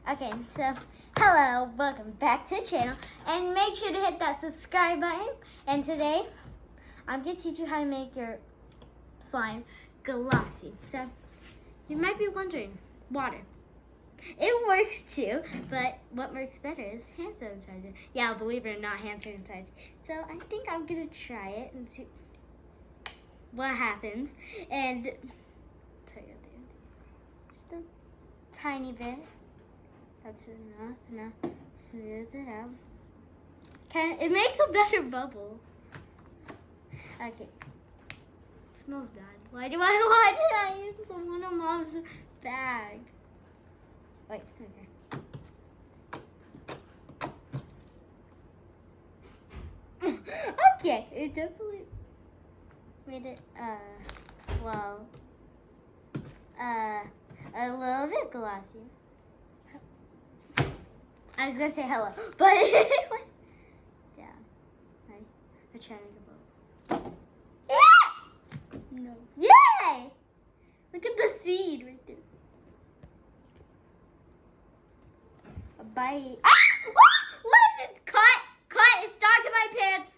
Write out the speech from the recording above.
Okay, so hello, welcome back to the channel, and make sure to hit that subscribe button. And today, I'm going to teach you how to make your slime glossy. So, you might be wondering, water. It works too, but what works better is hand sanitizer. Yeah, believe it or not, hand sanitizer. So, I think I'm going to try it and see what happens. And, tell you just a tiny bit. That's enough. Now smooth it out. It makes a better bubble. Okay. It smells bad. Why did I use one of Mom's bag? Wait, okay. Okay, it definitely made it a little bit glossy. I was gonna say hello, but it went down. I tried to go. Yeah! No. Yay! Look at the seed right there. A bite. Ah! What? It's caught! Caught! It's stuck in my pants.